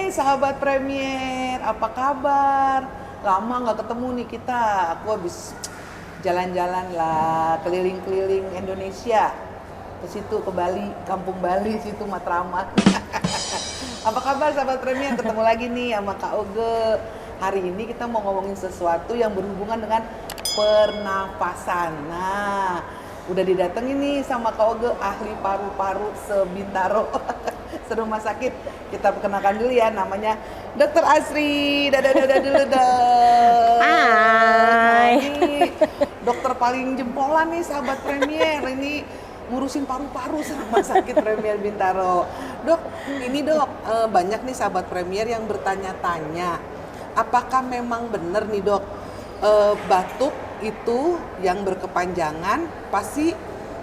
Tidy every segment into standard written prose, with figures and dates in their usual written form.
Sahabat Premier, apa kabar? Lama nggak ketemu nih kita. Aku habis jalan-jalan lah, keliling-keliling Indonesia. Ke situ, ke Bali, kampung Bali, situ Matraman. Apa kabar sahabat Premier? Ketemu lagi nih sama Kak Oge. Hari ini kita mau ngomongin sesuatu yang berhubungan dengan pernafasan. Nah, udah didatengin nih sama Kak Oge, ahli paru-paru se-Bintaro. Serumah sakit. Kita perkenalkan dulu ya, namanya Dr. Asri. Dadah dulu dong. Hai. Ini dokter paling jempolan nih sahabat Premier. Ini ngurusin paru-paru serumah sakit Premier Bintaro. Dok, ini dok, banyak nih sahabat Premier yang bertanya-tanya, apakah memang benar nih dok, batuk itu yang berkepanjangan pasti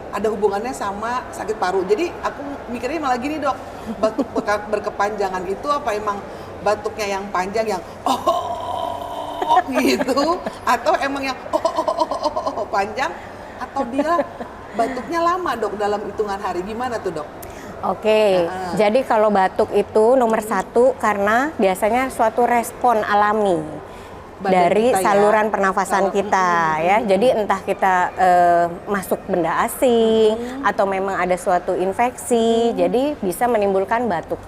ada hubungannya sama sakit paru. Jadi aku mikirnya malah gini dok, batuk berkepanjangan itu apa emang batuknya yang panjang yang gitu, atau emang yang panjang, atau dia batuknya lama dok dalam hitungan hari, gimana tuh dok? Oke, jadi kalau batuk itu nomor satu karena biasanya suatu respon alami dari kita saluran pernafasan kita ya. Jadi entah kita masuk benda asing atau memang ada suatu infeksi, jadi bisa menimbulkan batuk.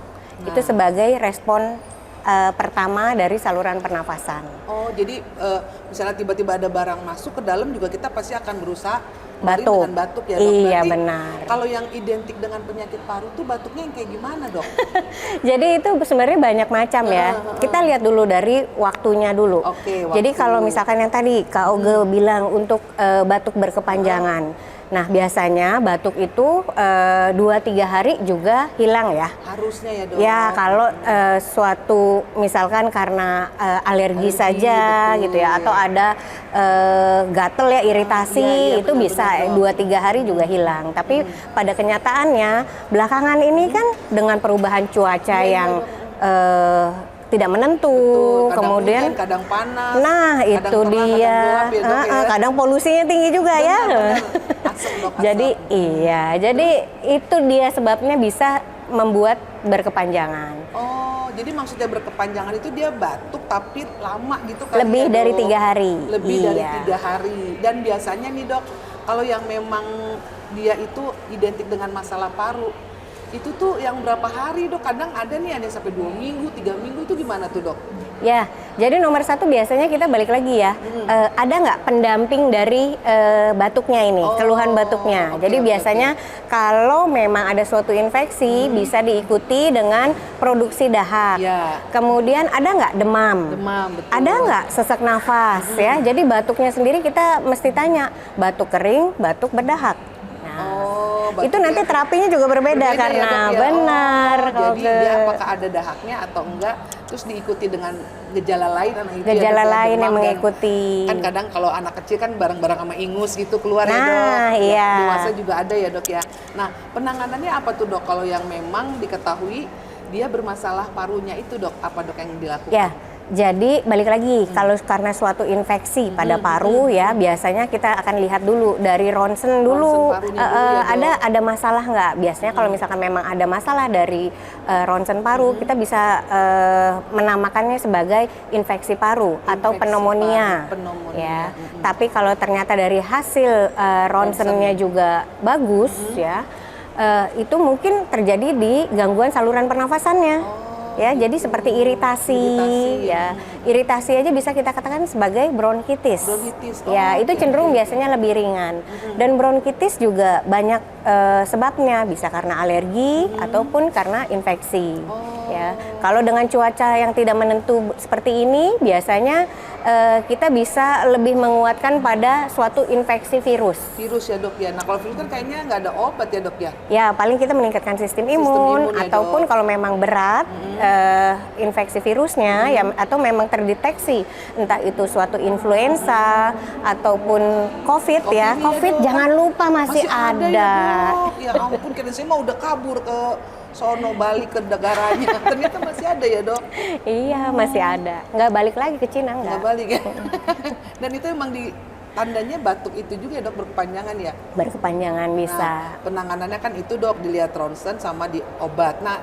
Itu sebagai respon pertama dari saluran pernafasan. Oh, jadi misalnya tiba-tiba ada barang masuk ke dalam juga kita pasti akan berusaha Batuk. dengan batuk ya dok. Iya, berarti benar. kalau yang identik dengan penyakit paru tuh batuknya yang kayak gimana dok? Jadi itu sebenarnya banyak macam ya. Kita lihat dulu dari waktunya dulu. Oke, Jadi waktu. kalau misalkan yang tadi Kak Oge bilang untuk batuk berkepanjangan. Nah biasanya batuk itu 2-3 hari juga hilang ya. Harusnya ya dok. Ya kalau suatu misalkan karena alergi saja betul, gitu ya, atau ada gatel ya, iritasi, iya, itu bisa benar-benar, 2-3 hari juga hilang. Tapi pada kenyataannya belakangan ini kan dengan perubahan cuaca yang tidak menentu, Betul, kadang kemudian hujan, kadang panas. nah kadang itu terang, dia, kadang gelap ya, dok, ya. kadang polusinya tinggi juga ya. Benar. Asem, dok, asem. Jadi iya, jadi itu dia sebabnya bisa membuat berkepanjangan. Oh, jadi maksudnya berkepanjangan itu dia batuk tapi lama gitu kan? Lebih ya, dari dok? 3 hari. Lebih dari Iya. 3 hari. Dan biasanya nih dok, kalau yang memang dia itu identik dengan masalah paru, itu tuh yang berapa hari dok? Kadang ada nih ada yang sampai 2 minggu, 3 minggu, itu gimana tuh dok? Ya, jadi nomor satu biasanya kita balik lagi ya, ada nggak pendamping dari batuknya ini, keluhan batuknya. oke, Jadi oke, biasanya kalau memang ada suatu infeksi bisa diikuti dengan produksi dahak. Ya. Kemudian ada nggak demam? Demam, betul. Ada nggak sesak nafas ya? Jadi batuknya sendiri kita mesti tanya, batuk kering, batuk berdahak. Nah, itu batuknya nanti terapinya juga berbeda ya, karena dok, ya? benar. Jadi Oke. dia apakah ada dahaknya atau enggak, terus diikuti dengan gejala lain, nah itu Gejala ya, dok, lain demam yang dan- mengikuti. Kan kadang kalau anak kecil kan bareng-bareng sama ingus gitu keluar ya dok. Nah, iya. Dewasa juga ada ya dok ya. Nah, penanganannya apa tuh dok kalau yang memang diketahui dia bermasalah parunya itu dok, apa dok yang dilakukan? Ya, jadi balik lagi kalau karena suatu infeksi pada paru ya biasanya kita akan lihat dulu dari ronsen dulu. Ronsen parunya dulu ya, Dok. ada masalah nggak? Biasanya kalau misalkan memang ada masalah dari ronsen paru kita bisa menamakannya sebagai infeksi paru atau Infeksi pneumonia. paru, pneumonia. Ya. Tapi kalau ternyata dari hasil ronsennya juga bagus ya. Itu mungkin terjadi di gangguan saluran pernafasannya. Ya, jadi seperti iritasi ya. Iritasi aja bisa kita katakan sebagai bronkitis. Bronkitis, Ya, itu oke, cenderung oke. biasanya lebih ringan. Dan bronkitis juga banyak sebabnya, bisa karena alergi ataupun karena infeksi. Ya. Kalau dengan cuaca yang tidak menentu seperti ini, biasanya kita bisa lebih menguatkan pada suatu infeksi virus. Virus ya dok ya. Nah kalau virus kan kayaknya nggak ada obat ya dok ya. Ya, paling kita meningkatkan sistem imun imun, ya, ataupun Dok. kalau memang berat infeksi virusnya ya, atau memang terdeteksi entah itu suatu influenza ataupun COVID ya. COVID Dok. jangan lupa masih ada. Ya, dok. Ya ampun, kira saya mah udah kabur ke sono, balik ke negaranya. Ternyata masih ada ya dok. Iya, masih ada. Nggak balik lagi ke Cina, Nggak nggak. balik ya. Dan itu emang di tandanya batuk itu juga ya dok, berkepanjangan ya. Berkepanjangan bisa. Nah, penanganannya kan itu dok, dilihat ronsen sama di obat. Nah,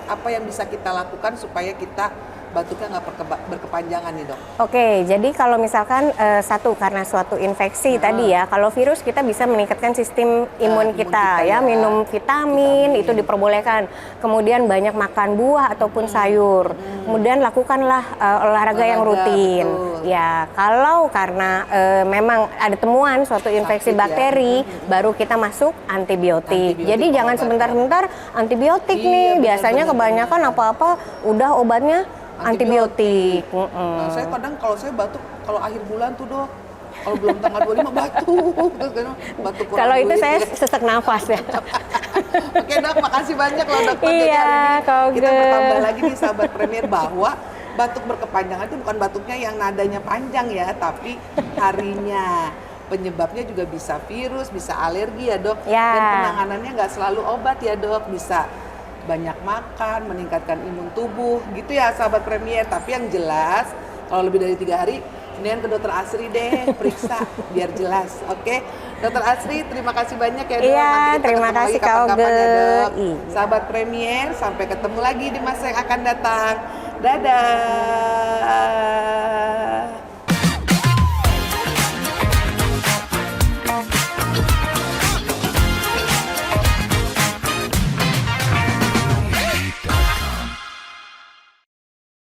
apa yang bisa kita lakukan supaya kita batuknya nggak berkepanjangan nih dok? Oke, jadi kalau misalkan satu karena suatu infeksi tadi ya, kalau virus kita bisa meningkatkan sistem imun kita ya, minum vitamin itu diperbolehkan. Kemudian banyak makan buah ataupun sayur. Kemudian lakukanlah olahraga yang rutin. Betul. Ya, kalau karena memang ada temuan suatu infeksi Sakit, ya. bakteri, baru kita masuk antibiotik. Jadi jangan sebentar-bentar antibiotik nih. Biasanya kebanyakan apa-apa udah obatnya antibiotik. Nah, saya kadang kalau saya batuk kalau akhir bulan tuh dok, kalau belum tanggal 25 batuk, terus kan batuk kurang Kalau itu duit, saya gitu. sesak nafas ya. Oke dok, makasih banyak loh dok. Iya, hari ini kita Koge. bertambah lagi nih sahabat Premier bahwa batuk berkepanjangan itu bukan batuknya yang nadanya panjang ya, tapi harinya. Penyebabnya juga bisa virus, bisa alergi ya dok. Ya. Dan penanganannya nggak selalu obat ya dok, bisa banyak makan, meningkatkan imun tubuh, gitu ya sahabat Premier. Tapi yang jelas, kalau lebih dari 3 hari, mendingan ke dokter Asri deh, periksa biar jelas, oke? Dokter Asri, terima kasih banyak ya dok. Iya, Nanti kita terima ketemu kasih, lagi kapan-kapan ya Kak dok. Oge. Iya. Sahabat Premier, sampai ketemu lagi di masa yang akan datang. Dadah.